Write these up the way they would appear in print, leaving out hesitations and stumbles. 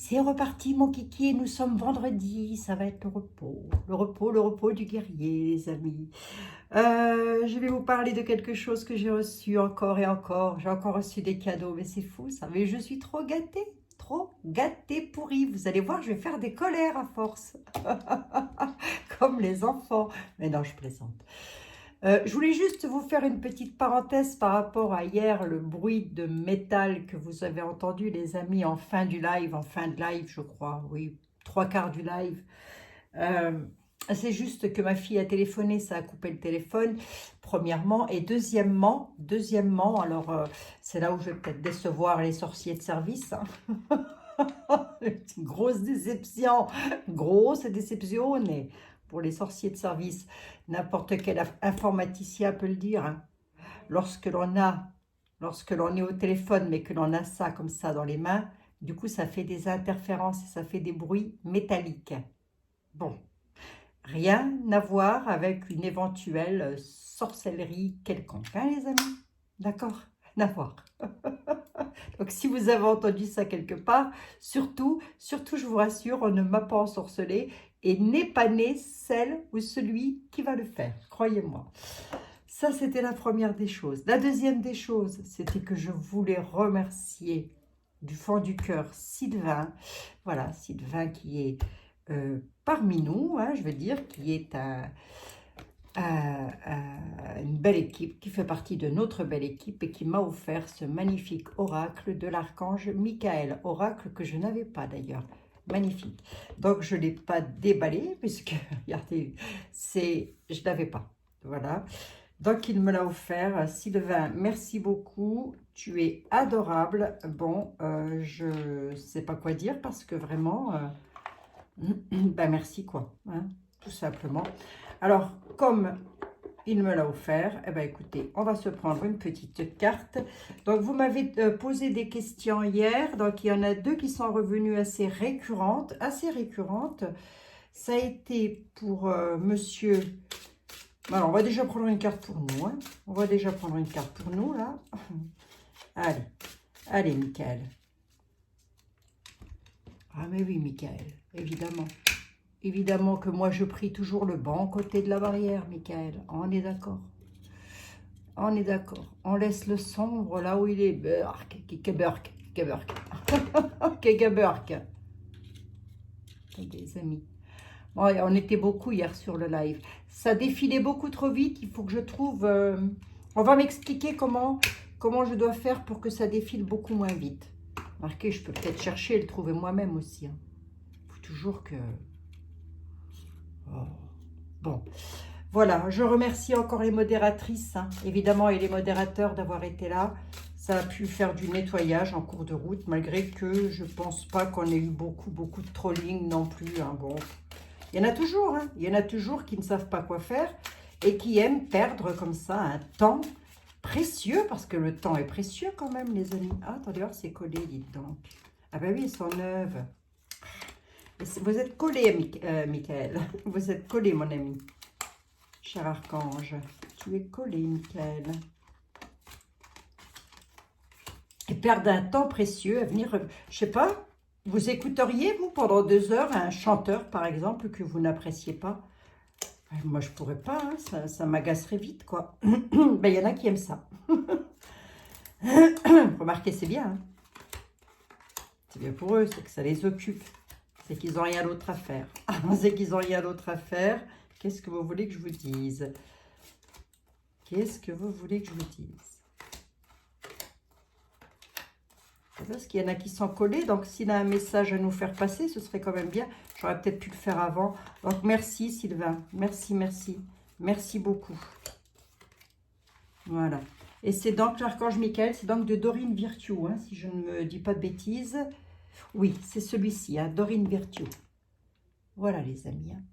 C'est reparti mon kiki, nous sommes vendredi, ça va être le repos. Le repos du guerrier les amis. Je vais vous parler de quelque chose que j'ai reçu encore et encore. J'ai encore reçu des cadeaux, mais c'est fou ça. Mais je suis trop gâtée pourrie. Vous allez voir, je vais faire des colères à force. Comme les enfants. Mais non, je plaisante. Je voulais juste vous faire une petite parenthèse par rapport à hier, le bruit de métal que vous avez entendu, les amis, en fin de live, je crois, oui, trois quarts du live. C'est juste que ma fille a téléphoné, ça a coupé le téléphone, premièrement, et deuxièmement, alors c'est là où je vais peut-être décevoir les sorciers de service, hein. Grosse déception, mais pour les sorciers de service, n'importe quel informaticien peut le dire, hein. Lorsque l'on est au téléphone, mais que l'on a ça comme ça dans les mains, du coup, ça fait des interférences, ça fait des bruits métalliques. Bon, rien à voir avec une éventuelle sorcellerie quelconque, hein, les amis? D'accord? Rien à voir. Donc, si vous avez entendu ça quelque part, surtout, je vous rassure, on ne m'a pas ensorcelé et n'est pas né celle ou celui qui va le faire, croyez-moi. Ça, c'était la première des choses. La deuxième des choses, c'était que je voulais remercier du fond du cœur Sylvain. Voilà, Sylvain qui est parmi nous, hein, je veux dire, qui est une belle équipe, qui fait partie de notre belle équipe et qui m'a offert ce magnifique oracle de l'archange Michael. Oracle que je n'avais pas d'ailleurs. Magnifique. Donc, je ne l'ai pas déballé puisque, regardez, je ne l'avais pas. Voilà. Donc, il me l'a offert. Sylvain, merci beaucoup. Tu es adorable. Bon, je ne sais pas quoi dire parce que vraiment, ben merci quoi, hein, tout simplement. Alors, comme il me l'a offert, eh ben, écoutez, on va se prendre une petite carte. Donc, vous m'avez posé des questions hier. Donc, il y en a deux qui sont revenues assez récurrentes. Ça a été pour monsieur... Alors, on va déjà prendre une carte pour nous, hein. On va déjà prendre une carte pour nous, là. Allez, Michael. Ah, mais oui, Michael, évidemment. Évidemment que moi, je prie toujours le bon côté de la barrière, Michael. On est d'accord. On est d'accord. On laisse le sombre là où il est. Kegeburk. Les amis. Bon, on était beaucoup hier sur le live. Ça défilait beaucoup trop vite. Il faut que je trouve... on va m'expliquer comment je dois faire pour que ça défile beaucoup moins vite. Marquez, je peux peut-être chercher et le trouver moi-même aussi, hein. Il faut toujours que... Oh. Bon, voilà. Je remercie encore les modératrices, hein, évidemment, et les modérateurs d'avoir été là. Ça a pu faire du nettoyage en cours de route, malgré que je pense pas qu'on ait eu beaucoup de trolling non plus, hein. Bon... Il y en a toujours, hein. Il y en a toujours qui ne savent pas quoi faire et qui aiment perdre comme ça un temps précieux, parce que le temps est précieux quand même, les amis. Ah, attendez, c'est collé, dites donc. Ah ben oui, elles sont neuves. Vous êtes collé, Michael. Vous êtes collé, mon ami. Cher archange, tu es collé, Michael. Et perdre un temps précieux à venir, je sais pas. Vous écouteriez, vous, pendant 2 heures, un chanteur, par exemple, que vous n'appréciez pas? Moi, je pourrais pas, hein, ça m'agacerait vite, quoi. Ben, il y en a qui aiment ça. Remarquez, c'est bien, hein. C'est bien pour eux, c'est que ça les occupe. C'est qu'ils n'ont rien d'autre à faire. C'est qu'ils n'ont rien d'autre à faire. Qu'est-ce que vous voulez que je vous dise? Qu'est-ce que vous voulez que je vous dise? Parce qu'il y en a qui sont collés, donc s'il a un message à nous faire passer, ce serait quand même bien. J'aurais peut-être pu le faire avant. Donc merci Sylvain, merci beaucoup. Voilà. Et c'est donc l'archange Michael, c'est donc de Dorine Virtue, hein, si je ne me dis pas de bêtises. Oui, c'est celui-ci, hein, Dorine Virtue. Voilà les amis, hein.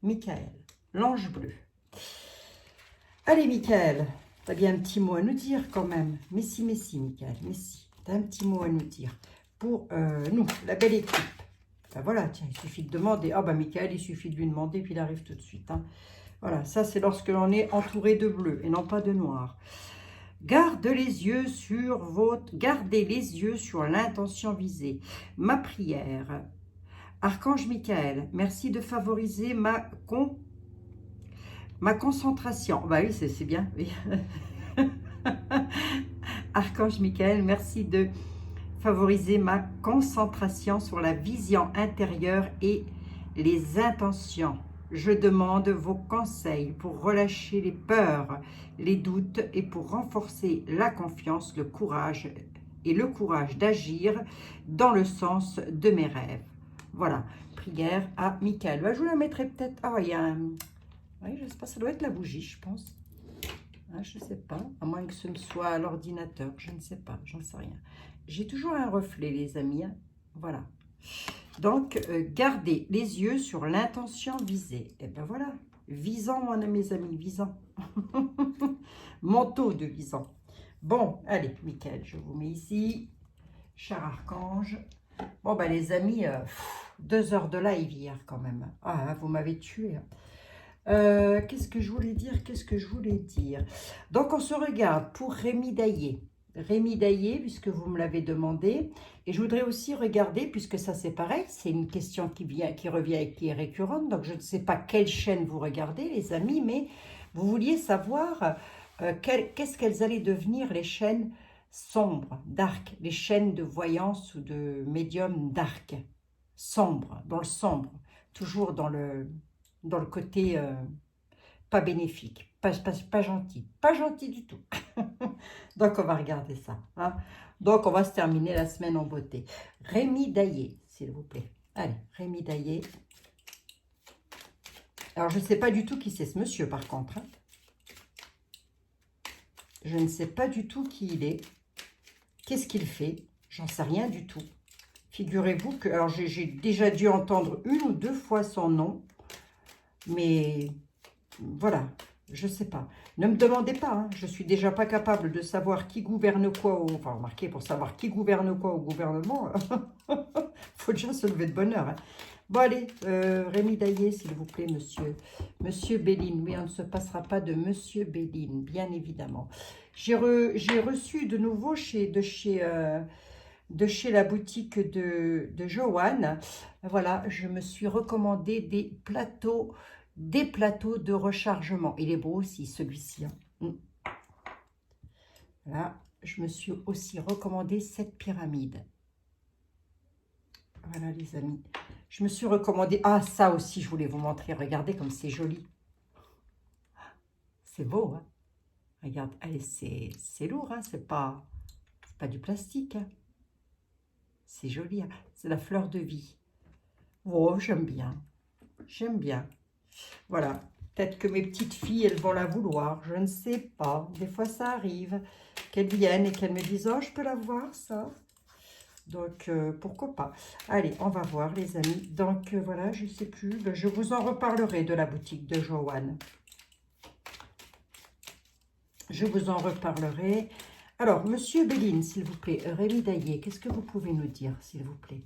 Michael, l'ange bleu. Allez Michael, t'as bien un petit mot à nous dire quand même. Mais si, Michael, mais si. T'as un petit mot à nous dire pour nous, la belle équipe. Ben voilà, tiens, il suffit de demander. Ah ben Michael, il suffit de lui demander, puis il arrive tout de suite, hein. Voilà, ça c'est lorsque l'on est entouré de bleu et non pas de noir. Gardez les yeux sur l'intention visée. Ma prière. Archange Michael, merci de favoriser ma concentration. Bah oui, c'est bien. Oui. Archange Michael, merci de favoriser ma concentration sur la vision intérieure et les intentions. Je demande vos conseils pour relâcher les peurs, les doutes et pour renforcer la confiance, le courage d'agir dans le sens de mes rêves. Voilà, prière à Michael. Je vous la mettrai peut-être... Ah, il y a un... Oui, je sais pas, ça doit être la bougie, je pense. Ah, je ne sais pas, à moins que ce ne soit à l'ordinateur, je ne sais pas, j'en sais rien. J'ai toujours un reflet, les amis, hein. Voilà. Donc, gardez les yeux sur l'intention visée. Et ben voilà, visant, mes amis, visant. Manteau de visant. Bon, allez, Michael, je vous mets ici. Cher archange. Bon, ben les amis, 2 heures de live hier quand même. Ah, vous m'avez tué. Qu'est-ce que je voulais dire? Donc, on se regarde pour Rémi Daillé. Rémi Daillé, puisque vous me l'avez demandé. Et je voudrais aussi regarder, puisque ça c'est pareil, c'est une question qui revient et qui est récurrente. Donc, je ne sais pas quelle chaîne vous regardez, les amis, mais vous vouliez savoir qu'est-ce qu'elles allaient devenir, les chaînes sombres, dark, les chaînes de voyance ou de médium dark, sombre, dans le sombre, toujours dans le côté pas bénéfique, pas gentil du tout. Donc, on va regarder ça. Hein. Donc, on va se terminer la semaine en beauté. Rémi Daillé, s'il vous plaît. Allez, Rémi Daillé. Alors, je ne sais pas du tout qui c'est ce monsieur, par contre. Hein. Je ne sais pas du tout qui il est. Qu'est-ce qu'il fait? J'en sais rien du tout. Figurez-vous que... Alors, j'ai déjà dû entendre 1 ou 2 fois son nom. Mais voilà, je ne sais pas. Ne me demandez pas, hein, je suis déjà pas capable de savoir qui gouverne quoi. Enfin, remarquez, pour savoir qui gouverne quoi au gouvernement, faut déjà se lever de bonne heure. Hein. Bon, allez, Rémi Daillé, s'il vous plaît, monsieur. Monsieur Béline, oui, on ne se passera pas de monsieur Béline, bien évidemment. J'ai reçu de nouveau de chez la boutique de Joanne. Voilà, je me suis recommandé des plateaux de rechargement. Il est beau aussi, celui-ci. Hein. Voilà, je me suis aussi recommandé cette pyramide. Voilà, les amis. Je me suis recommandé... Ah, ça aussi, je voulais vous montrer. Regardez comme c'est joli. C'est beau, hein. Regarde, allez, c'est lourd, hein. C'est pas du plastique. Hein. C'est joli, hein. C'est la fleur de vie. Oh, j'aime bien. J'aime bien. Voilà. Peut-être que mes petites filles, elles vont la vouloir. Je ne sais pas. Des fois, ça arrive. Qu'elles viennent et qu'elles me disent « Oh, je peux la voir, ça ?» Donc, pourquoi pas. Allez, on va voir, les amis. Donc, voilà, je ne sais plus. Je vous en reparlerai de la boutique de Joanne. Je vous en reparlerai. Alors, monsieur Béline, s'il vous plaît. Rémi Daillé, qu'est-ce que vous pouvez nous dire, s'il vous plaît?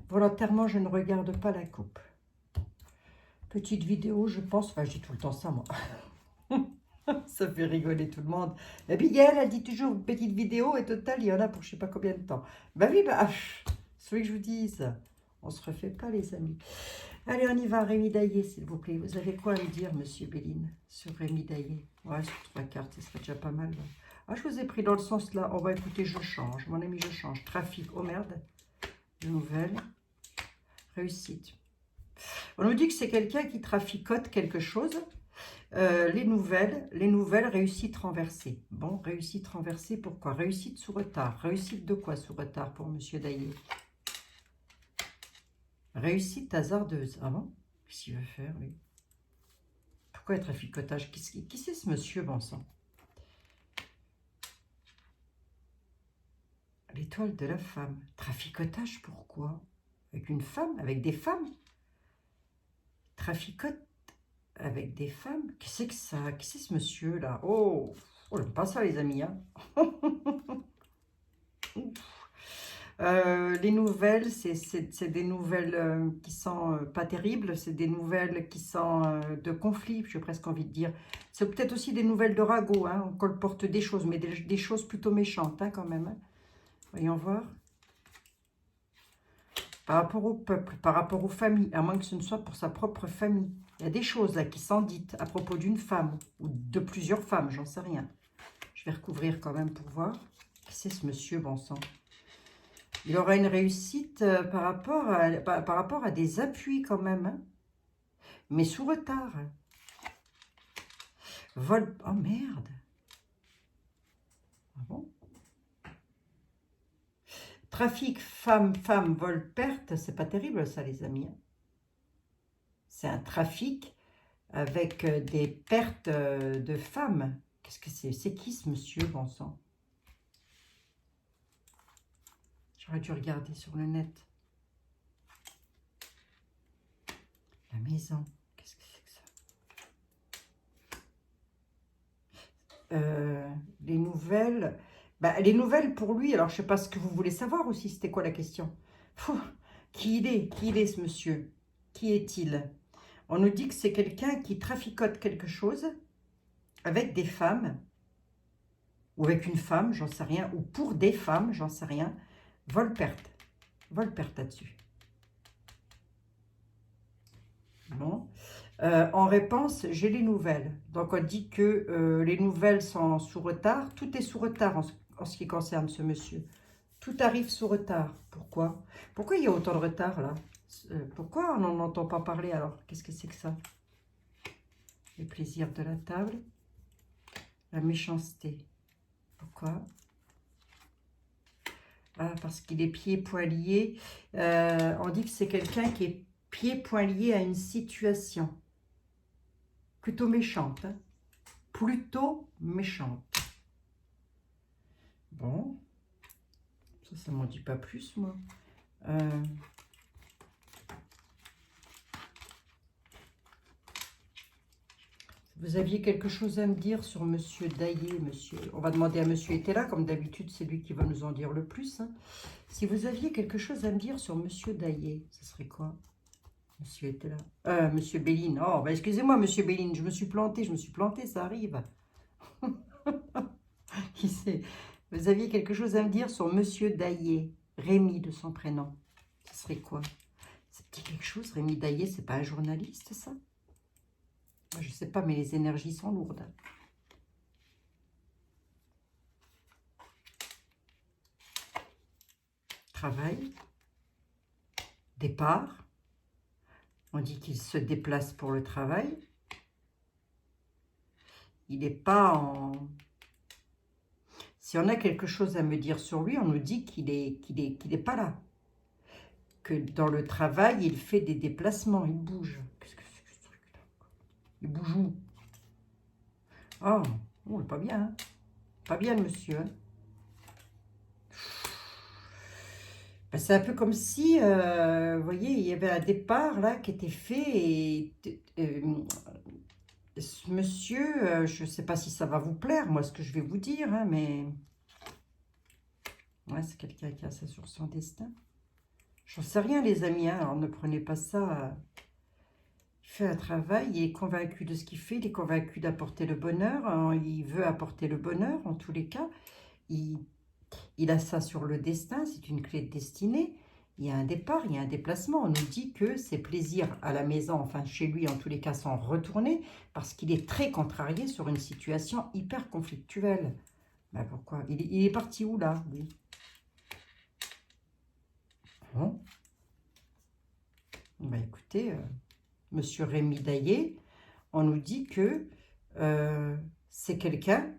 Volontairement, je ne regarde pas la coupe. Petite vidéo, je pense. Enfin, je dis tout le temps ça, moi. Ça fait rigoler tout le monde. Abigail a dit toujours une petite vidéo et total, il y en a pour je ne sais pas combien de temps. Bah oui, bah, c'est vrai que je vous dise. On ne se refait pas, les amis. Allez, on y va. Rémi Daillé, s'il vous plaît. Vous avez quoi à me dire, monsieur Béline, sur Rémi Daillé? Ouais, sur 3 cartes, ce serait déjà pas mal. Là. Ah, je vous ai pris dans le sens là. On va écouter, je change. Mon ami, je change. Trafic. Oh merde. Nouvelle. Réussite. On nous dit que c'est quelqu'un qui traficote quelque chose. Les nouvelles, réussite renversée. Bon, réussite renversée, pourquoi? Réussite sous retard. Réussite de quoi sous retard pour monsieur Daillé? Réussite hasardeuse. Ah bon? Qu'est-ce qu'il veut faire, lui? Pourquoi être traficotage? Qui c'est ce monsieur, bon sang? L'étoile de la femme. Traficotage, pourquoi? Avec une femme? Avec des femmes? Traficote avec des femmes? Qu'est-ce que ça? Qui c'est ce monsieur-là? Oh, on n'aime pas ça, les amis. Hein. Les nouvelles, c'est des nouvelles qui sont pas terribles, c'est des nouvelles qui sont de conflit, j'ai presque envie de dire. C'est peut-être aussi des nouvelles de ragots, hein, on colporte des choses, mais des choses plutôt méchantes hein, quand même. Hein. Voyons voir. Par rapport au peuple, par rapport aux familles, à moins que ce ne soit pour sa propre famille. Il y a des choses là qui sont dites à propos d'une femme, ou de plusieurs femmes, j'en sais rien. Je vais recouvrir quand même pour voir. Qui c'est ce monsieur, bon sang? Il aura une réussite par rapport à des appuis quand même, hein, mais sous retard. Vol... Oh merde. Ah bon? Trafic, femme, vol, perte, c'est pas terrible ça les amis. Hein. C'est un trafic avec des pertes de femmes. Qu'est-ce que c'est? C'est qui ce monsieur, bon sang? J'aurais dû regarder sur le net. La maison. Qu'est-ce que c'est que ça? Les nouvelles. Bah, les nouvelles pour lui, alors je ne sais pas ce que vous voulez savoir aussi. C'était quoi la question? Qui il est? Qui il est ce monsieur? Qui est-il? On nous dit que c'est quelqu'un qui traficote quelque chose avec des femmes. Ou avec une femme, j'en sais rien. Ou pour des femmes, j'en sais rien. Vol-perte. Vol-perte là-dessus. Bon. En réponse, j'ai les nouvelles. Donc, on dit que les nouvelles sont sous retard. Tout est sous retard en ce qui concerne ce monsieur. Tout arrive sous retard. Pourquoi? Pourquoi il y a autant de retard, là? Pourquoi on n'en entend pas parler, alors? Qu'est-ce que c'est que ça? Les plaisirs de la table. La méchanceté. Pourquoi? Ah, parce qu'il est pieds poings liés. On dit que c'est quelqu'un qui est pieds poings liés à une situation. Plutôt méchante. Hein? Plutôt méchante. Bon. Ça ne m'en dit pas plus, moi. Vous aviez quelque chose à me dire sur Monsieur Daillé, monsieur. On va demander à Monsieur Etela, comme d'habitude, c'est lui qui va nous en dire le plus. Hein. Si vous aviez quelque chose à me dire sur Monsieur Daillé, ce serait quoi? Monsieur Etela. Monsieur Béline. Oh, bah excusez-moi, Monsieur Béline, je me suis plantée, ça arrive. Qui sait? Vous aviez quelque chose à me dire sur Monsieur Daillé, Rémi de son prénom. Ce serait quoi? C'est petit quelque chose, Rémi Daillé, c'est pas un journaliste, ça? Je sais pas, mais les énergies sont lourdes. Travail. Départ. On dit qu'il se déplace pour le travail. Il n'est pas en... Si on a quelque chose à me dire sur lui, on nous dit qu'il est pas là. Que dans le travail, il fait des déplacements, il bouge. Qu'est-ce que c'est que ce truc-là? Il bouge où? Oh, oh, pas bien. Hein? Pas bien, le monsieur. Hein? Ben, c'est un peu comme si, vous voyez, il y avait un départ là qui était fait et ce monsieur, je ne sais pas si ça va vous plaire, moi, ce que je vais vous dire, hein, mais ouais, c'est quelqu'un qui a ça sur son destin. J'en sais rien, les amis, hein, alors ne prenez pas ça. Il fait un travail, il est convaincu de ce qu'il fait, il est convaincu d'apporter le bonheur, hein, il veut apporter le bonheur en tous les cas. Il a ça sur le destin, c'est une clé de destinée. Il y a un départ, il y a un déplacement. On nous dit que ses plaisirs à la maison, enfin chez lui en tous les cas, sont retournés parce qu'il est très contrarié sur une situation hyper conflictuelle. Ben pourquoi? Il est parti où là, lui? Bon. Ben écoutez, Monsieur Rémi Daillé, on nous dit que c'est quelqu'un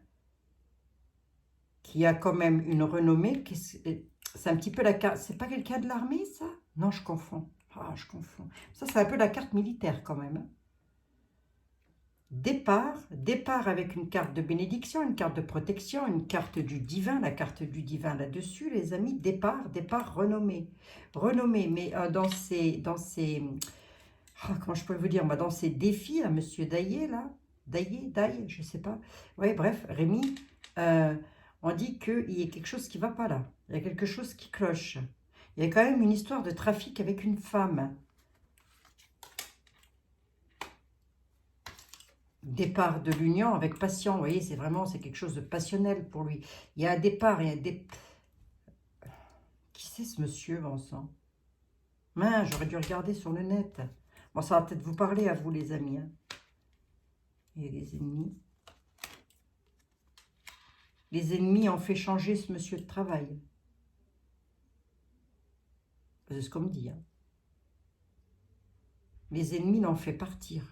qui a quand même une renommée. C'est un petit peu la carte. C'est pas quelqu'un de l'armée, ça? Non, je confonds. Ah, je confonds. Ça, c'est un peu la carte militaire quand même. Départ avec une carte de bénédiction, une carte de protection, une carte du divin, la carte du divin là-dessus, les amis. Départ, renommé. Renommé, mais dans ces comment je peux vous dire, moi, dans ces défis à Monsieur Daillé, là, Daillé, je sais pas. Ouais, bref, Rémi, on dit qu'il y a quelque chose qui va pas là. Il y a quelque chose qui cloche. Il y a quand même une histoire de trafic avec une femme. Départ de l'union avec patient. Vous voyez, c'est quelque chose de passionnel pour lui. Il y a un départ, il y a des... Qui c'est ce monsieur, bon sang? Mince, j'aurais dû regarder sur le net. Bon, ça va peut-être vous parler à vous, les amis. Hein. Et les ennemis. Les ennemis ont fait changer ce monsieur de travail. C'est ce qu'on me dit. Hein. Les ennemis l'ont fait partir.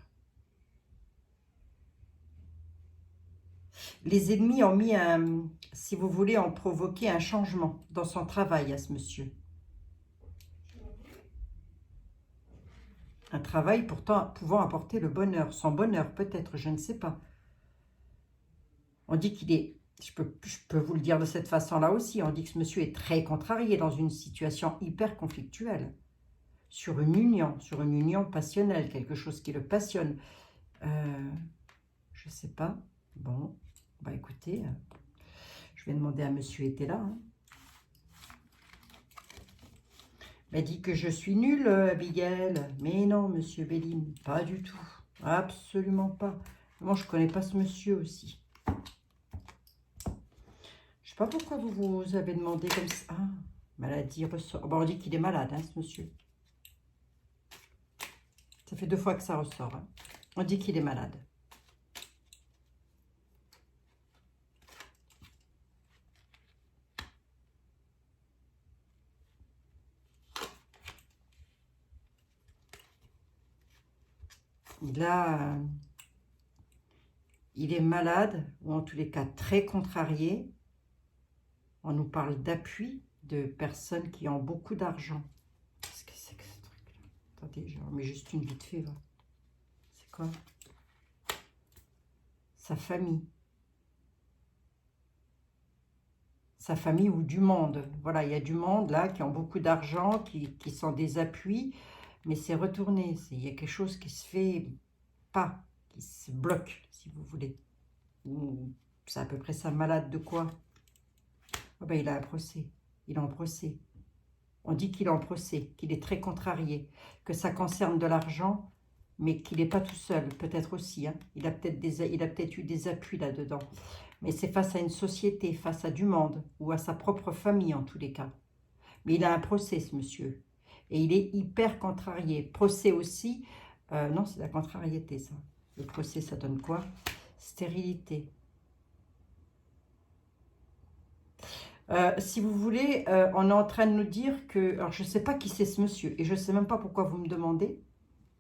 Les ennemis ont mis un, si vous voulez, ont provoqué un changement dans son travail à ce monsieur. Un travail pourtant pouvant apporter le bonheur. Son bonheur peut-être, je ne sais pas. On dit qu'il est, je peux vous le dire de cette façon-là aussi, on dit que ce monsieur est très contrarié dans une situation hyper conflictuelle. Sur une union passionnelle, quelque chose qui le passionne. Je ne sais pas. Bon, bah écoutez, je vais demander à monsieur était là. Hein. Il m'a dit que je suis nulle, Abigail. Mais non, monsieur Béline, pas du tout. Absolument pas. Moi, je ne connais pas ce monsieur aussi. Je ne sais pas pourquoi vous avez demandé comme ça. Ah, maladie ressort. Bon, on dit qu'il est malade, hein, ce monsieur. Ça fait 2 fois que ça ressort. Hein. On dit qu'il est malade. Il est malade, ou en tous les cas très contrarié. On nous parle d'appui de personnes qui ont beaucoup d'argent. Qu'est-ce que c'est que ce truc-là? Attendez, je remets juste une vite fait. C'est quoi? Sa famille. Sa famille ou du monde. Voilà, il y a du monde là qui ont beaucoup d'argent, qui sont des appuis. Mais c'est retourné. Il y a quelque chose qui se fait pas, qui se bloque, si vous voulez. C'est à peu près ça, malade de quoi? Oh ben, il a un procès. Il est en procès. On dit qu'il est en procès, qu'il est très contrarié, que ça concerne de l'argent, mais qu'il n'est pas tout seul, peut-être aussi. Hein. Il a peut-être eu des appuis là-dedans. Mais c'est face à une société, face à du monde, ou à sa propre famille en tous les cas. Mais il a un procès, ce monsieur. Et il est hyper contrarié. Procès aussi, non, c'est la contrariété, ça. Le procès, ça donne quoi? Stérilité. Si vous voulez, on est en train de nous dire que... Alors, je ne sais pas qui c'est ce monsieur. Et je ne sais même pas pourquoi vous me demandez.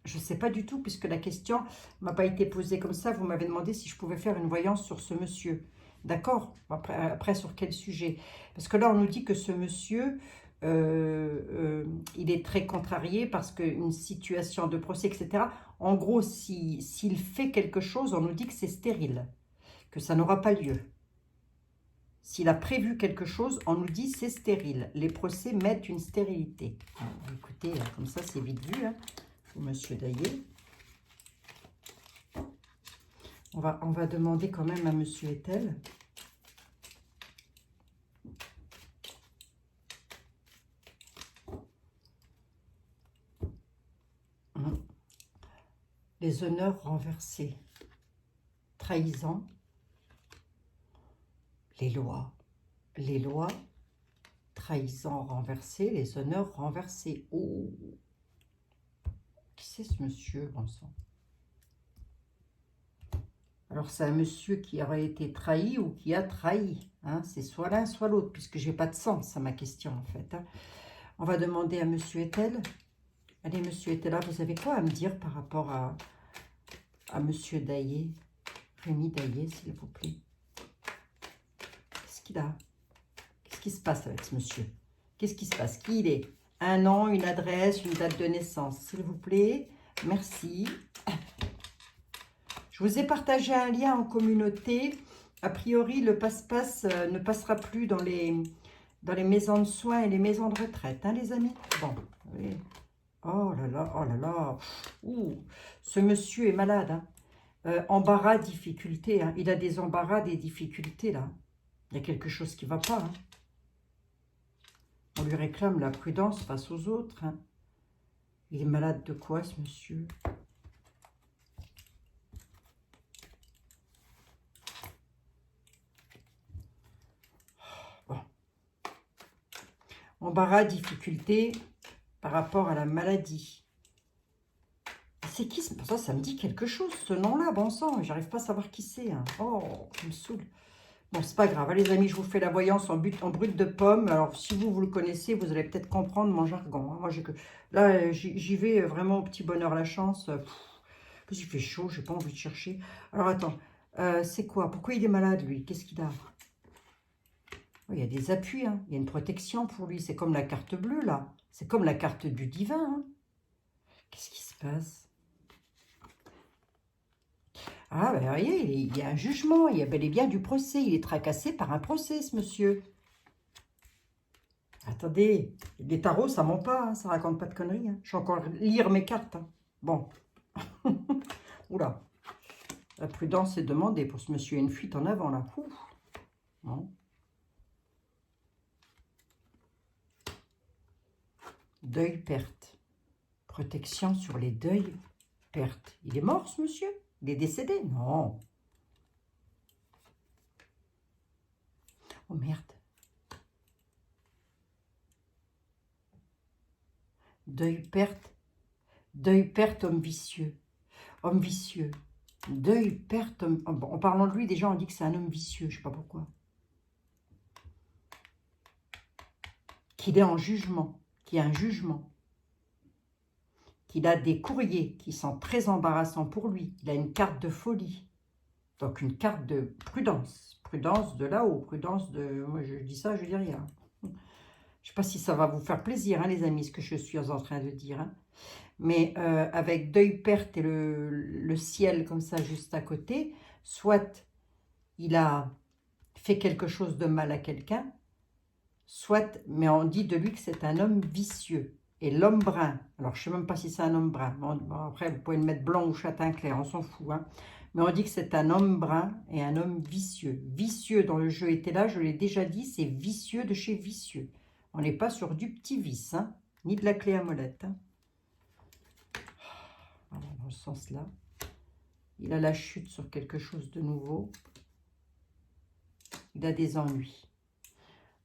Je ne sais pas du tout, puisque la question ne m'a pas été posée comme ça. Vous m'avez demandé si je pouvais faire une voyance sur ce monsieur. D'accord? Après, sur quel sujet? Parce que là, on nous dit que ce monsieur... il est très contrarié parce qu'une situation de procès, etc. En gros, s'il fait quelque chose, on nous dit que c'est stérile, que ça n'aura pas lieu. S'il a prévu quelque chose, on nous dit c'est stérile. Les procès mettent une stérilité. Alors, écoutez, comme ça, c'est vite vu, hein, pour monsieur Daillé. On va demander quand même à monsieur Etel. Les honneurs renversés, trahison, les lois, trahison renversée, les honneurs renversés. Oh, qui c'est ce monsieur, bon sang? Alors c'est un monsieur qui aurait été trahi ou qui a trahi, hein? C'est soit l'un soit l'autre, puisque j'ai pas de sens à ma question en fait. Hein. On va demander à monsieur Etel. Allez, monsieur Etel, là, vous avez quoi à me dire par rapport à monsieur Daillé, Rémi Daillé, s'il vous plaît? Qu'est-ce qu'il a? Qu'est-ce qui se passe avec ce monsieur? Qu'est-ce qui se passe? Qui il est? Un nom, une adresse, une date de naissance, s'il vous plaît. Merci. Je vous ai partagé un lien en communauté. A priori, le passe-passe ne passera plus dans les maisons de soins et les maisons de retraite, hein, les amis? Bon, oui. Oh là là, oh là là. Ouh, ce monsieur est malade. Hein. Embarras, difficulté. Hein. Il a des embarras, des difficultés, là. Il y a quelque chose qui ne va pas. Hein. On lui réclame la prudence face aux autres. Hein. Il est malade de quoi, ce monsieur? Bon. Embarras, difficulté par rapport à la maladie. C'est qui? Ça me dit quelque chose, ce nom-là, bon sang. J'arrive pas à savoir qui c'est. Hein. Oh, ça me saoule. Bon, c'est pas grave, les amis, je vous fais la voyance en brut de pomme. Alors, si vous le connaissez, vous allez peut-être comprendre mon jargon. Hein. Moi, là, j'y vais vraiment au petit bonheur, la chance. Il fait chaud, j'ai pas envie de chercher. Alors, attends, c'est quoi? Pourquoi il est malade, lui? Qu'est-ce qu'il a? Oh, il y a des appuis, hein. Il y a une protection pour lui. C'est comme la carte bleue, là. C'est comme la carte du divin. Hein. Qu'est-ce qui se passe? Ah, ben voyez, il y a un jugement, il y a bel et bien du procès. Il est tracassé par un procès, ce monsieur. Attendez, les tarots, ça ment pas, hein, ça raconte pas de conneries. Hein. Je vais encore lire mes cartes. Hein. Bon. Oula. La prudence est demandée pour ce monsieur. Il y a une fuite en avant, là. Ouf. Non. Deuil, perte. Protection sur les deuils, perte. Il est mort, ce monsieur? Il est décédé? Non. Oh merde. Deuil, perte, homme vicieux. Homme vicieux. Deuil, perte, homme... En parlant de lui, déjà, on dit que c'est un homme vicieux. Je ne sais pas pourquoi. Qu'il est en jugement. Qu'il y a un jugement. Qu'il a des courriers qui sont très embarrassants pour lui. Il a une carte de folie. Donc, une carte de prudence. Prudence de là-haut. Prudence de... Moi, je dis ça, je dis rien. Je ne sais pas si ça va vous faire plaisir, hein, les amis, ce que je suis en train de dire. Hein. Mais avec deuil, perte et le ciel comme ça juste à côté, soit il a fait quelque chose de mal à quelqu'un, soit, mais on dit de lui que c'est un homme vicieux. Et l'homme brun, alors je ne sais même pas si c'est un homme brun, bon, après vous pouvez le mettre blanc ou châtain clair, on s'en fout, hein. Mais on dit que c'est un homme brun et un homme vicieux. Vicieux dans le jeu était là, je l'ai déjà dit, c'est vicieux de chez vicieux. On n'est pas sur du petit vice, hein, ni de la clé à molette. Hein. Voilà, dans ce sens-là. Il a la chute sur quelque chose de nouveau. Il a des ennuis.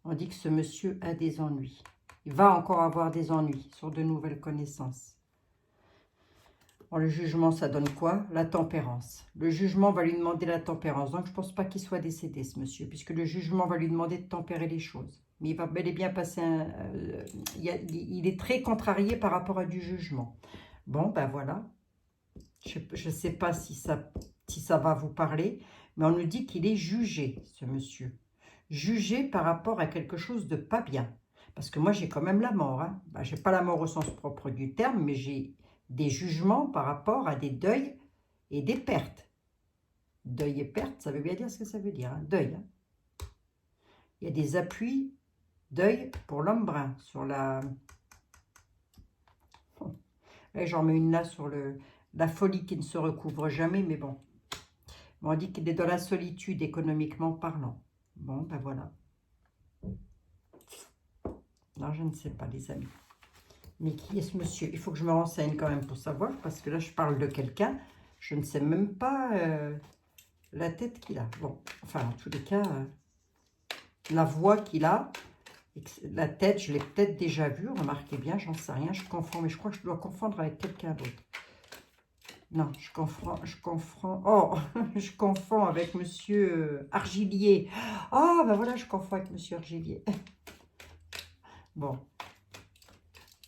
On dit que ce monsieur a des ennuis. Il va encore avoir des ennuis sur de nouvelles connaissances. Bon, le jugement, ça donne quoi? La tempérance. Le jugement va lui demander la tempérance. Donc, je ne pense pas qu'il soit décédé, ce monsieur, puisque le jugement va lui demander de tempérer les choses. Mais il va bel et bien passer un... il est très contrarié par rapport à du jugement. Bon, ben voilà. Je ne sais pas si ça va vous parler, mais on nous dit qu'il est jugé, ce monsieur. Jugé par rapport à quelque chose de pas bien. Parce que moi, j'ai quand même la mort. Hein. Ben, je n'ai pas la mort au sens propre du terme, mais j'ai des jugements par rapport à des deuils et des pertes. Deuil et perte, ça veut bien dire ce que ça veut dire. Hein. Deuil. Hein. Il y a des appuis, deuil pour l'homme brun. Sur la... J'en mets une là sur la folie qui ne se recouvre jamais, mais bon. On dit qu'il est dans la solitude économiquement parlant. Bon, ben voilà. Non, je ne sais pas, les amis. Mais qui est ce monsieur? Il faut que je me renseigne quand même pour savoir, parce que là, je parle de quelqu'un. Je ne sais même pas la tête qu'il a. Bon, enfin, en tous les cas, la voix qu'il a, la tête, je l'ai peut-être déjà vue. Remarquez bien, j'en sais rien. Je confonds, mais je crois que je dois confondre avec quelqu'un d'autre. Non, je confonds. Oh, je confonds avec monsieur Argilier. Ah, ben voilà, je confonds avec monsieur Argilier. Bon.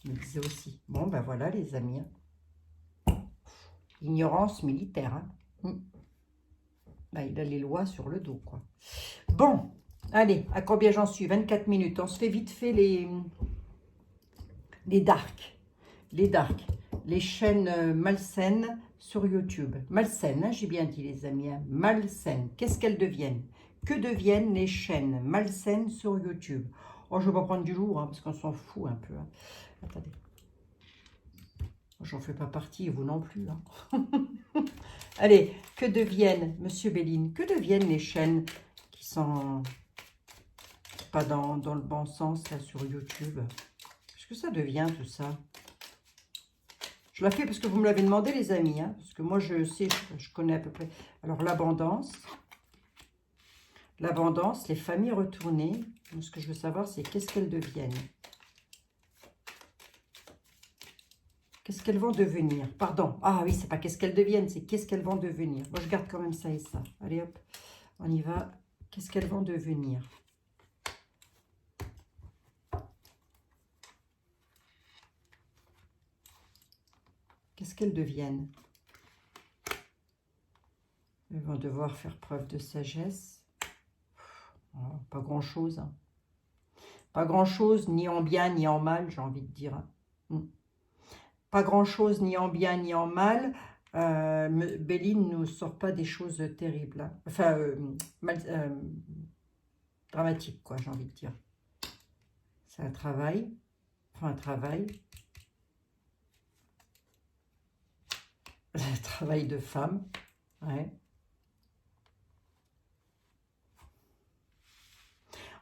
Je me disais aussi. Bon, ben voilà, les amis. Ignorance militaire. Hein. Ben, il a les lois sur le dos, quoi. Bon, allez, à combien j'en suis? 24 minutes. On se fait vite fait les darks. Les darks. Les chaînes malsaines sur YouTube. Malsaines, hein, j'ai bien dit, les amis. Hein. Malsaines. Qu'est-ce qu'elles deviennent? Que deviennent les chaînes malsaines sur YouTube? Oh, je ne vais pas prendre du lourd, hein, parce qu'on s'en fout un peu. Hein. Attendez. J'en fais pas partie, et vous non plus. Hein. Allez, que deviennent, monsieur Béline, que deviennent les chaînes qui sont pas dans le bon sens, là, sur YouTube. Qu'est-ce que ça devient, tout ça? Je la fais parce que vous me l'avez demandé, les amis. Hein, parce que moi, je sais, je connais à peu près. Alors, l'abondance. L'abondance, les familles retournées. Ce que je veux savoir, c'est qu'est-ce qu'elles deviennent. Qu'est-ce qu'elles vont devenir? Pardon. Ah oui, c'est pas qu'est-ce qu'elles deviennent, c'est qu'est-ce qu'elles vont devenir. Moi, je garde quand même ça et ça. Allez, hop, on y va. Qu'est-ce qu'elles vont devenir? Qu'est-ce qu'elles deviennent? Elles vont devoir faire preuve de sagesse. Oh, pas grand-chose. Hein. Pas grand-chose, ni en bien, ni en mal, j'ai envie de dire. Pas grand-chose, ni en bien, ni en mal. Béline ne nous sort pas des choses terribles. Hein. Enfin, dramatiques, quoi, j'ai envie de dire. C'est un travail. Enfin, un travail. Un travail de femme. Ouais.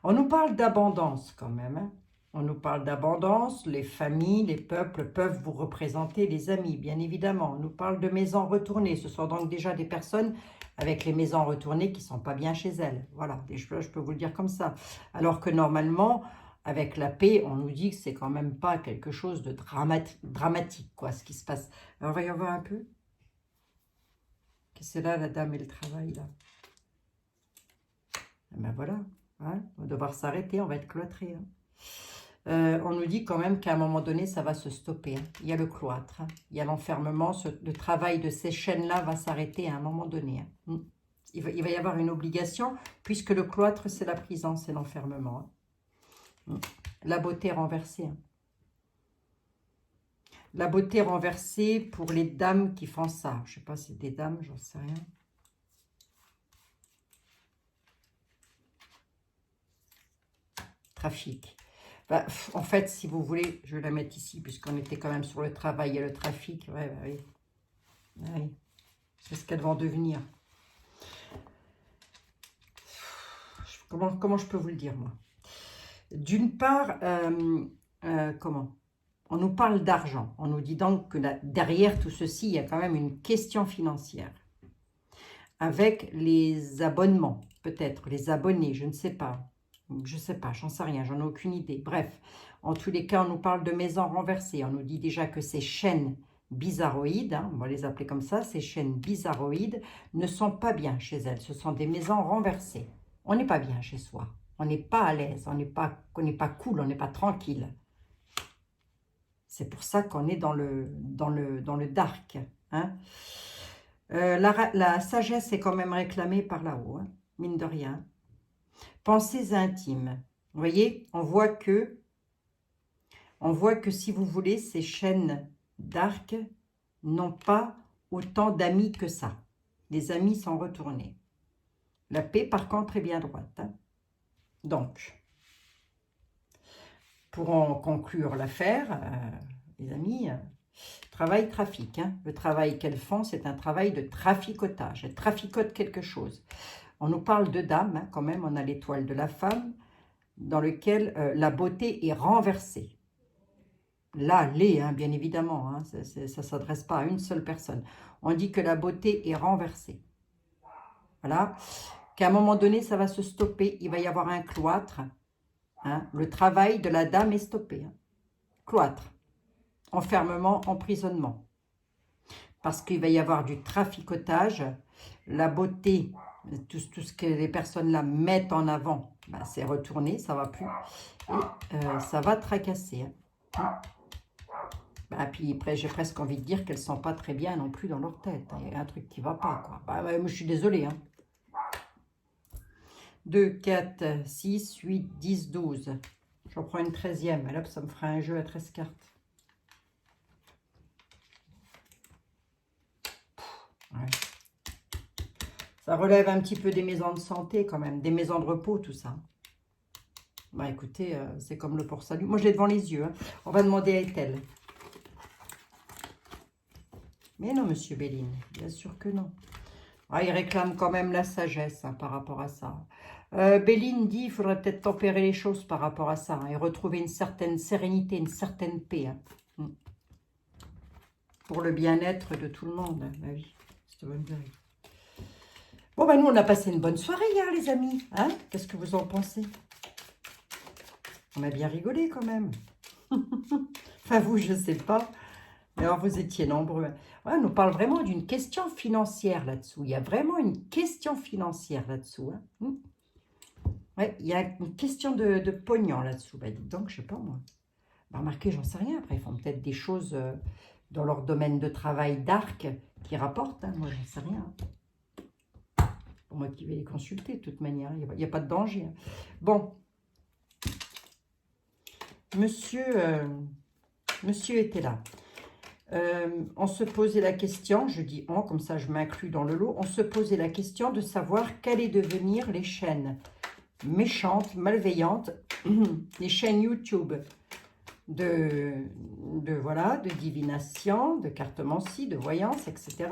On nous parle d'abondance quand même. Hein. On nous parle d'abondance, les familles, les peuples peuvent vous représenter, les amis, bien évidemment. On nous parle de maisons retournées. Ce sont donc déjà des personnes avec les maisons retournées qui ne sont pas bien chez elles. Voilà, je peux vous le dire comme ça. Alors que normalement, avec la paix, on nous dit que c'est quand même pas quelque chose de dramatique, quoi, ce qui se passe. Alors, on va y voir un peu. Qu'est-ce que c'est là, la dame et le travail, là? Et ben voilà, hein, on va devoir s'arrêter, on va être cloîtré. Hein. On nous dit quand même qu'à un moment donné, ça va se stopper. Hein. Il y a le cloître, hein. Il y a l'enfermement. Le travail de ces chaînes-là va s'arrêter à un moment donné. Hein. Il va y avoir une obligation, puisque le cloître, c'est la prison, c'est l'enfermement. Hein. La beauté renversée. Hein. La beauté renversée pour les dames qui font ça. Je ne sais pas si c'est des dames, j'en sais rien. Trafic. Bah, en fait, si vous voulez, je vais la mettre ici, puisqu'on était quand même sur le travail et le trafic. Ouais, bah, oui. Oui. C'est ce qu'elles vont devenir. Comment je peux vous le dire, moi? D'une part, comment? On nous parle d'argent. On nous dit donc que derrière tout ceci, il y a quand même une question financière. Avec les abonnements, peut-être, les abonnés, je ne sais pas. Je ne sais pas, j'en sais rien, j'en ai aucune idée. Bref, en tous les cas, on nous parle de maisons renversées. On nous dit déjà que ces chaînes bizarroïdes, hein, on va les appeler comme ça, ces chaînes bizarroïdes ne sont pas bien chez elles. Ce sont des maisons renversées. On n'est pas bien chez soi. On n'est pas à l'aise, on n'est pas cool, on n'est pas tranquille. C'est pour ça qu'on est dans le dark. Hein. La sagesse est quand même réclamée par là-haut, hein, mine de rien. Pensées intimes. Vous voyez, on voit que si vous voulez, ces chaînes d'arc n'ont pas autant d'amis que ça. Les amis sont retournés. La paix, par contre, est bien droite. Hein. Donc, pour en conclure l'affaire, les amis, travail-trafic. Hein. Le travail qu'elles font, c'est un travail de traficotage. Elles traficotent quelque chose. On nous parle de dame, hein, quand même, on a l'étoile de la femme, dans lequel la beauté est renversée. Là, hein, bien évidemment, hein, ça ne s'adresse pas à une seule personne. On dit que la beauté est renversée. Voilà. Qu'à un moment donné, ça va se stopper. Il va y avoir un cloître. Hein. Le travail de la dame est stoppé. Hein. Cloître. Enfermement, emprisonnement. Parce qu'il va y avoir du traficotage. La beauté, tout ce que les personnes-là mettent en avant, ben, c'est retourné, ça ne va plus. Et ça va tracasser. Hein. Ben, puis après, j'ai presque envie de dire qu'elles ne sont pas très bien non plus dans leur tête. Il y a un truc qui ne va pas. Quoi. Ben, moi, je suis désolée. Hein. 2, 4, 6, 8, 10, 12. J'en prends une 13e. Et là, ça me fera un jeu à 13 cartes. Ouais. Ça relève un petit peu des maisons de santé quand même, des maisons de repos, tout ça. Bah écoutez, c'est comme le port-salut. Moi, je l'ai devant les yeux. Hein. On va demander à Ethel. Mais non, monsieur Béline, bien sûr que non. Ah, il réclame quand même la sagesse hein, par rapport à ça. Béline dit il faudrait peut-être tempérer les choses par rapport à ça, hein, et retrouver une certaine sérénité, une certaine paix. Hein. Pour le bien-être de tout le monde. Bah oui, c'est bonne vérité. Bon, bah nous, on a passé une bonne soirée hier, les amis. Hein? Qu'est-ce que vous en pensez? On a bien rigolé quand même. Enfin, vous, je ne sais pas. Mais alors, vous étiez nombreux. Ouais, on nous parle vraiment d'une question financière là-dessous. Il y a vraiment une question financière là-dessous. Hein? Ouais, il y a une question de pognon là-dessous. Bah, dites donc, je sais pas moi. Bah, remarquez, j'en sais rien. Après, ils font peut-être des choses dans leur domaine de travail d'arc qui rapportent. Hein. Moi, j'en sais rien. Pour moi qui vais les consulter de toute manière. Il n'y a pas de danger. Hein. Bon. Monsieur était là. On se posait la question, je dis on, comme ça je m'inclus dans le lot, on se posait la question de savoir qu'allaient devenir les chaînes méchantes, malveillantes, les chaînes YouTube voilà, de divination, de cartomancie, de voyance, etc.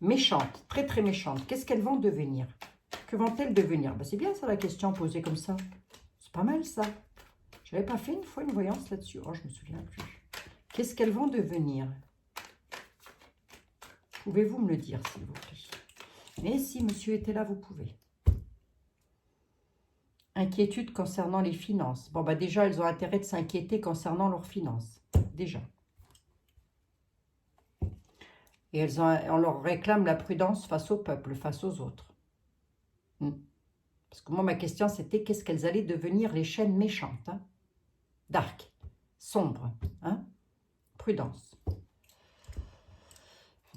Méchantes, très très méchantes. Qu'est-ce qu'elles vont devenir? Que vont-elles devenir? Ben, c'est bien ça la question posée comme ça. C'est pas mal ça. Je n'avais pas fait une fois une voyance là-dessus. Oh, je me souviens plus. Qu'est-ce qu'elles vont devenir? Pouvez-vous me le dire, s'il vous plaît? Mais si monsieur était là, vous pouvez. Inquiétude concernant les finances. Bon, bah déjà, elles ont intérêt de s'inquiéter concernant leurs finances. Déjà. Et on leur réclame la prudence face au peuple, face aux autres. Parce que moi, ma question, c'était qu'est-ce qu'elles allaient devenir les chaînes méchantes, hein? Dark, sombre, hein? Prudence.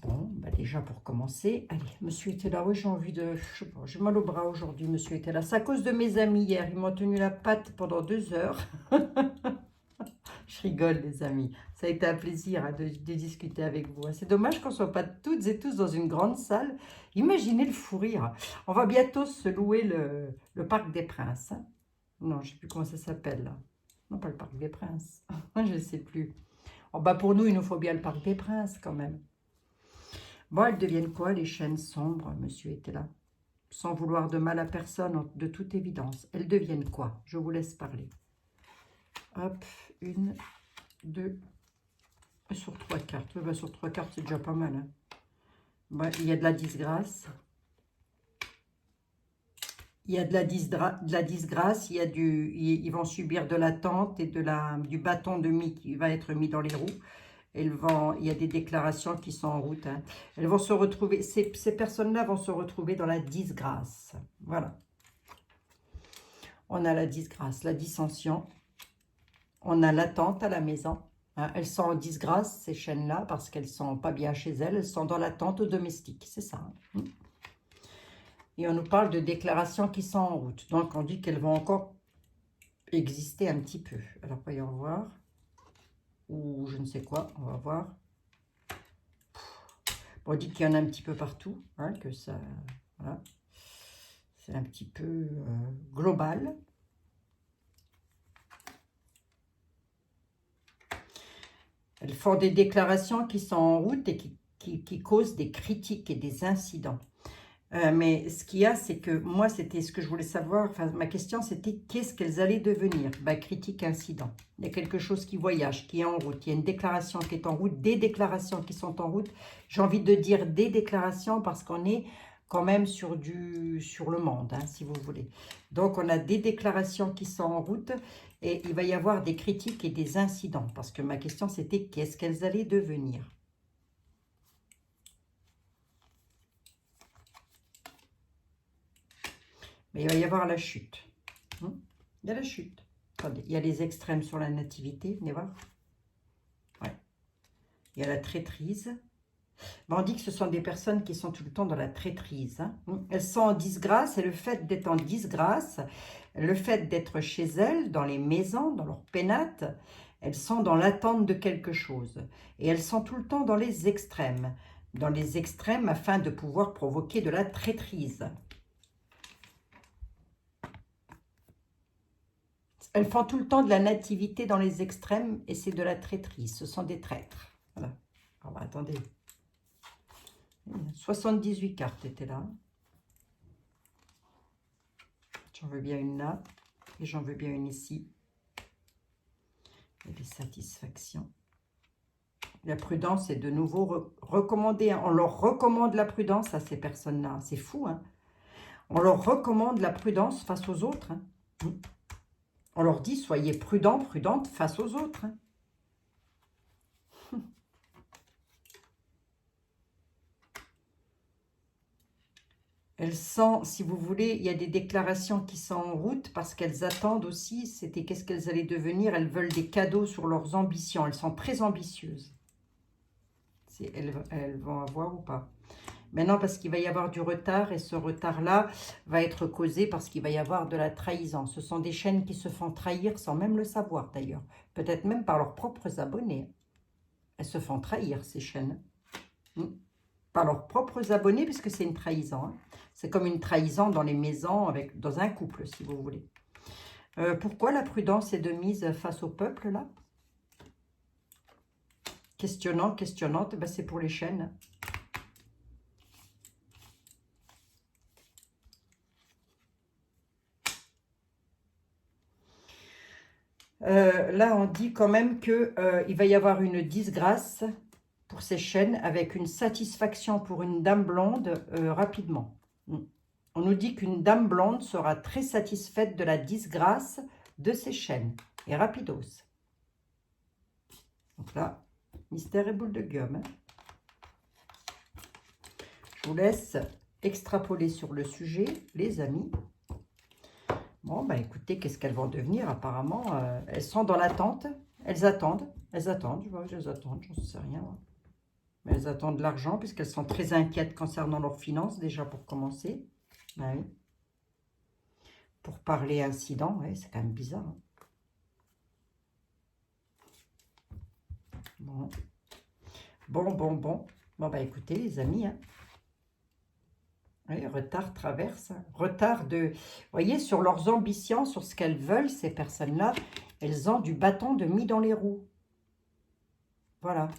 Bon, bah déjà pour commencer, allez, monsieur était là, oui j'ai envie de, je sais pas, j'ai mal au bras aujourd'hui, monsieur était là. C'est à cause de mes amis hier, ils m'ont tenu la patte pendant 2 heures. Je rigole les amis, ça a été un plaisir hein, de discuter avec vous. C'est dommage qu'on ne soit pas toutes et tous dans une grande salle. Imaginez le fou rire. On va bientôt se louer le Parc des Princes. Hein. Non, je ne sais plus comment ça s'appelle là. Non, pas le Parc des Princes. Je ne sais plus. Oh, bah pour nous, il nous faut bien le Parc des Princes quand même. Bon, elles deviennent quoi, les chaînes sombres? Monsieur était là. Sans vouloir de mal à personne, de toute évidence. Elles deviennent quoi? Je vous laisse parler. Hop, 1, 2, sur 3 cartes. Oui, bah, sur 3 cartes, c'est déjà pas mal. Hein. Bah, il y a de la disgrâce. Il y a de la disgrâce. Il y a ils vont subir de l'attente et du bâton de mie qui va être mis dans les roues. Il y a des déclarations qui sont en route. Hein. Elles vont se retrouver, ces personnes-là vont se retrouver dans la disgrâce. Voilà. On a la disgrâce, la dissension. On a l'attente à la maison. Hein. Elles sont en disgrâce, ces chaînes-là, parce qu'elles ne sont pas bien chez elles. Elles sont dans l'attente domestique. C'est ça. Hein. Et on nous parle de déclarations qui sont en route. Donc, on dit qu'elles vont encore exister un petit peu. Alors, voyons voir. Ou je ne sais quoi, on va voir. Bon, on dit qu'il y en a un petit peu partout, hein, que ça, voilà. C'est un petit peu global. Elles font des déclarations qui sont en route et qui causent des critiques et des incidents. Mais ce qu'il y a, c'est que moi, c'était ce que je voulais savoir. Enfin, ma question, c'était qu'est-ce qu'elles allaient devenir? Ben, critique, incident. Il y a quelque chose qui voyage, qui est en route. Il y a une déclaration qui est en route, des déclarations qui sont en route. J'ai envie de dire des déclarations parce qu'on est quand même sur le monde, hein, si vous voulez. Donc, on a des déclarations qui sont en route et il va y avoir des critiques et des incidents. Parce que ma question, c'était qu'est-ce qu'elles allaient devenir? Mais il va y avoir la chute. Il y a la chute. Attendez, il y a les extrêmes sur la nativité, venez voir. Ouais. Il y a la traîtrise. Bon, on dit que ce sont des personnes qui sont tout le temps dans la traîtrise. Hein. Elles sont en disgrâce et le fait d'être en disgrâce, le fait d'être chez elles, dans les maisons, dans leurs pénates, elles sont dans l'attente de quelque chose. Et elles sont tout le temps dans les extrêmes. Dans les extrêmes afin de pouvoir provoquer de la traîtrise. Elles font tout le temps de la nativité dans les extrêmes et c'est de la traîtrise. Ce sont des traîtres. Voilà. Alors, attendez. 78 cartes étaient là. J'en veux bien une là. Et j'en veux bien une ici. Et des satisfactions. La prudence est de nouveau recommandée. On leur recommande la prudence à ces personnes-là. C'est fou, hein. On leur recommande la prudence face aux autres. Hein. On leur dit, soyez prudents, prudentes face aux autres. Hein. Elles sont, si vous voulez, il y a des déclarations qui sont en route parce qu'elles attendent aussi, c'était qu'est-ce qu'elles allaient devenir. Elles veulent des cadeaux sur leurs ambitions. Elles sont très ambitieuses. Elles vont avoir ou pas. Maintenant, parce qu'il va y avoir du retard et ce retard-là va être causé parce qu'il va y avoir de la trahison. Ce sont des chaînes qui se font trahir sans même le savoir d'ailleurs. Peut-être même par leurs propres abonnés. Elles se font trahir, ces chaînes. Par leurs propres abonnés, puisque c'est une trahison. Hein. C'est comme une trahison dans les maisons, dans un couple, si vous voulez. Pourquoi la prudence est de mise face au peuple, là? Questionnante, ben c'est pour les chaînes. Là, on dit quand même qu'il va y avoir une disgrâce pour ces chaînes avec une satisfaction pour une dame blonde rapidement. On nous dit qu'une dame blonde sera très satisfaite de la disgrâce de ces chaînes. Et rapidos. Donc là, mystère et boule de gomme. Hein. Je vous laisse extrapoler sur le sujet, les amis. Bon, bah écoutez, qu'est-ce qu'elles vont devenir? Apparemment, elles sont dans l'attente. Elles attendent, je vois, elles attendent, j'en sais rien. Moi. Mais elles attendent de l'argent puisqu'elles sont très inquiètes concernant leurs finances, déjà pour commencer. Ah oui. Pour parler incident, ouais, c'est quand même bizarre. Hein. Bon. Bon, bah écoutez, les amis, hein. Oui, retard traverse. Hein. Retard de... Vous voyez, sur leurs ambitions, sur ce qu'elles veulent, ces personnes-là, elles ont du bâton de mis dans les roues. Voilà.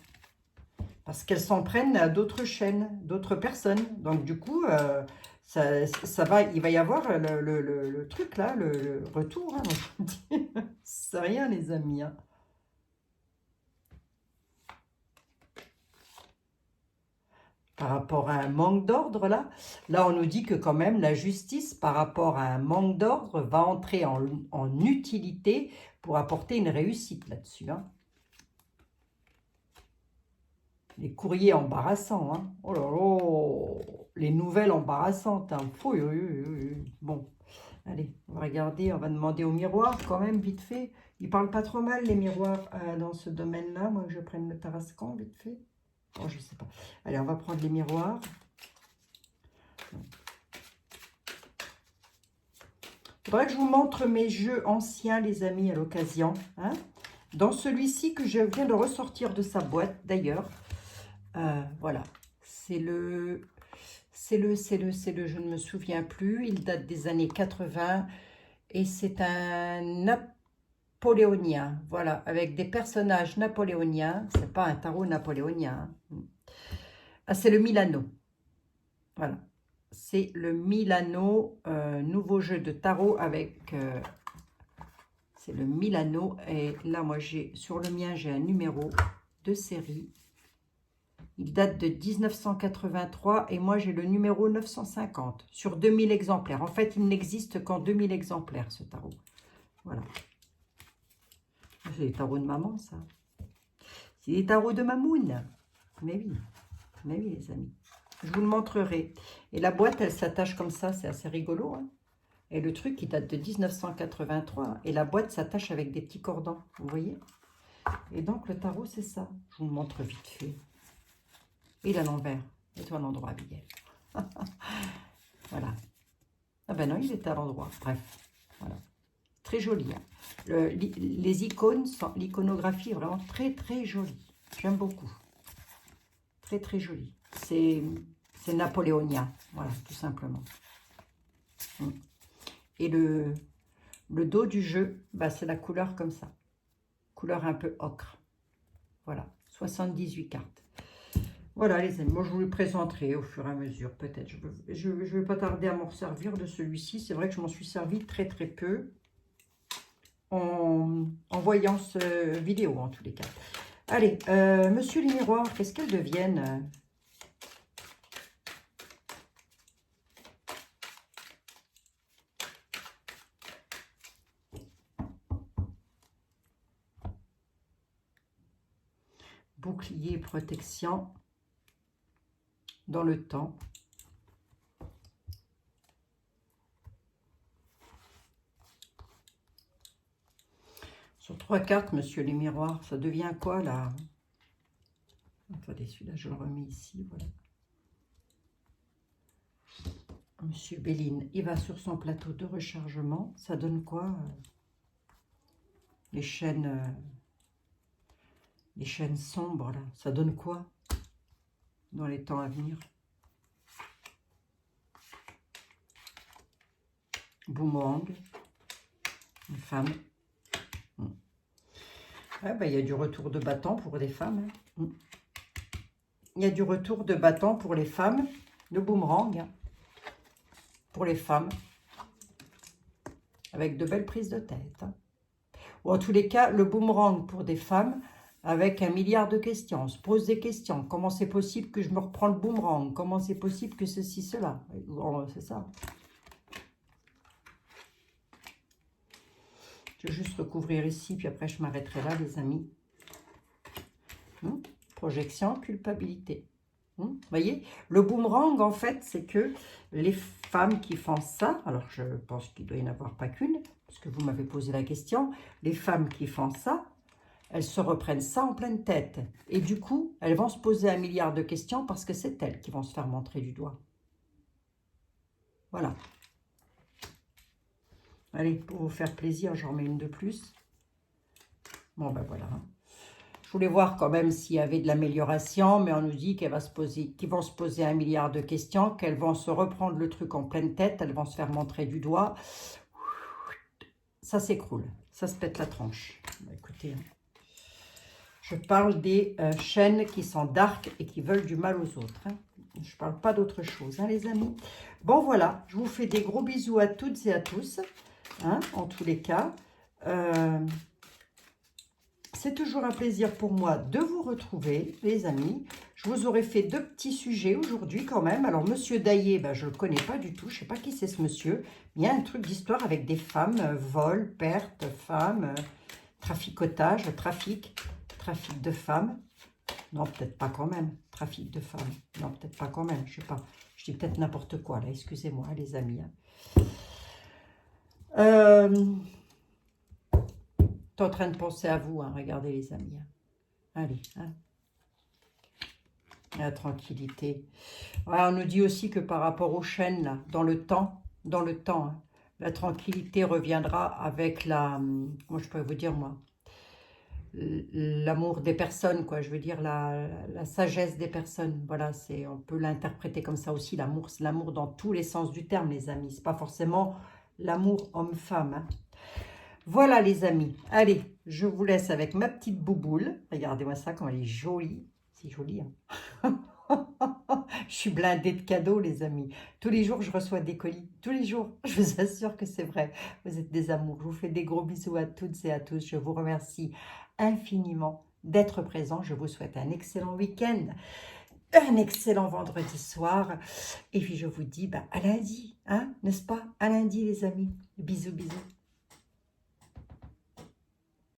Parce qu'elles s'en prennent à d'autres chaînes, d'autres personnes. Donc, du coup, il va y avoir le truc là, le retour. Hein, c'est rien, les amis. Hein. Par rapport à un manque d'ordre, là, on nous dit que quand même, la justice, par rapport à un manque d'ordre, va entrer en utilité pour apporter une réussite là-dessus. Hein. Les courriers embarrassants, hein. Oh là là, les nouvelles embarrassantes, hein. Bon, allez, on va regarder, on va demander au miroir quand même, vite fait. Ils parlent pas trop mal, les miroirs, dans ce domaine-là. Moi, que je prenne le Tarascon, vite fait. Oh, je sais pas. Allez, on va prendre les miroirs. Il faudrait que je vous montre mes jeux anciens, les amis, à l'occasion. Hein. Dans celui-ci que je viens de ressortir de sa boîte, d'ailleurs. Voilà, c'est le, je ne me souviens plus, il date des années 80 et c'est un napoléonien, voilà, avec des personnages napoléoniens, c'est pas un tarot napoléonien. Hein. Ah, c'est le Milano, voilà, c'est le Milano, nouveau jeu de tarot avec, c'est le Milano et là moi sur le mien j'ai un numéro de série. Il date de 1983 et moi j'ai le numéro 950 sur 2000 exemplaires. En fait, il n'existe qu'en 2000 exemplaires ce tarot. Voilà. C'est des tarots de maman, ça. C'est des tarots de mamoun. Mais oui, les amis. Je vous le montrerai. Et la boîte, elle s'attache comme ça, c'est assez rigolo. Hein. Et le truc, il date de 1983. Et la boîte s'attache avec des petits cordons, vous voyez. Et donc, le tarot, c'est ça. Je vous le montre vite fait. Il est à l'envers. Mets-toi à l'endroit, Abigail. Voilà. Ah ben non, il était à l'endroit. Bref. Voilà. Très joli. Hein. Les icônes, l'iconographie est vraiment très, très jolie. J'aime beaucoup. Très, très jolie. C'est napoléonien. Voilà, tout simplement. Et le dos du jeu, bah, c'est la couleur comme ça. Couleur un peu ocre. Voilà. 78 cartes. Voilà les amis, moi je vous le présenterai au fur et à mesure peut-être. Je vais pas tarder à m'en servir de celui-ci. C'est vrai que je m'en suis servi très très peu en voyant ce vidéo en tous les cas. Allez, Monsieur les miroirs, qu'est-ce qu'elles deviennent? Bouclier, protection dans le temps. Sur 3 cartes, Monsieur les miroirs, ça devient quoi là? Attendez, celui-là, je le remets ici, voilà. Monsieur Béline, il va sur son plateau de rechargement. Ça donne quoi? Les chaînes sombres, là. Ça donne quoi dans les temps à venir? Boomerang, une femme. Ah, bah, il y a du retour de bâton pour des femmes. Hein. Il y a du retour de bâton pour les femmes. Le boomerang, hein, pour les femmes. Avec de belles prises de tête. Hein. Ou en tous les cas, le boomerang pour des femmes avec 1 milliard de questions. On se pose des questions. Comment c'est possible que je me reprends le boomerang? Comment c'est possible que ceci, cela? C'est ça. Je vais juste recouvrir ici, puis après je m'arrêterai là, les amis. Projection, culpabilité. Vous voyez, le boomerang, en fait, c'est que les femmes qui font ça, alors je pense qu'il doit y en avoir pas qu'une, parce que vous m'avez posé la question, les femmes qui font ça, elles se reprennent ça en pleine tête. Et du coup, elles vont se poser 1 milliard de questions parce que c'est elles qui vont se faire montrer du doigt. Voilà. Allez, pour vous faire plaisir, j'en mets une de plus. Bon, ben voilà. Je voulais voir quand même s'il y avait de l'amélioration, mais on nous dit qu'ils vont se poser 1 milliard de questions, qu'elles vont se reprendre le truc en pleine tête, elles vont se faire montrer du doigt. Ça s'écroule, ça se pète la tranche. Écoutez, je parle des chaînes qui sont dark et qui veulent du mal aux autres. Hein. Je ne parle pas d'autre chose, hein, les amis. Bon, voilà, je vous fais des gros bisous à toutes et à tous, hein, en tous les cas. C'est toujours un plaisir pour moi de vous retrouver, les amis. Je vous aurais fait 2 petits sujets aujourd'hui quand même. Alors, Monsieur Daillé, ben, je ne le connais pas du tout. Je ne sais pas qui c'est ce monsieur. Il y a un truc d'histoire avec des femmes, vol, perte, femmes, traficotage, trafic de femmes. Non, peut-être pas quand même. Trafic de femmes. Non, peut-être pas quand même. Je ne sais pas. Je dis peut-être n'importe quoi là. Excusez-moi, les amis. Je suis en train de penser à vous, hein. Regardez les amis. Hein. Allez, hein. La tranquillité. Ouais, on nous dit aussi que par rapport aux chaînes, là, dans le temps, hein, la tranquillité reviendra avec la, moi je peux vous dire moi, l'amour des personnes, quoi. Je veux dire la sagesse des personnes. Voilà, on peut l'interpréter comme ça aussi. L'amour, c'est l'amour dans tous les sens du terme, les amis. C'est pas forcément l'amour homme-femme. Hein. Voilà les amis, allez, je vous laisse avec ma petite bouboule. Regardez-moi ça, comme elle est jolie. C'est joli, hein. Je suis blindée de cadeaux, les amis. Tous les jours, je reçois des colis. Tous les jours, je vous assure que c'est vrai. Vous êtes des amours. Je vous fais des gros bisous à toutes et à tous. Je vous remercie infiniment d'être présents. Je vous souhaite un excellent week-end, un excellent vendredi soir. Et puis, je vous dis à lundi, hein, n'est-ce pas? À lundi, les amis. Bisous, bisous.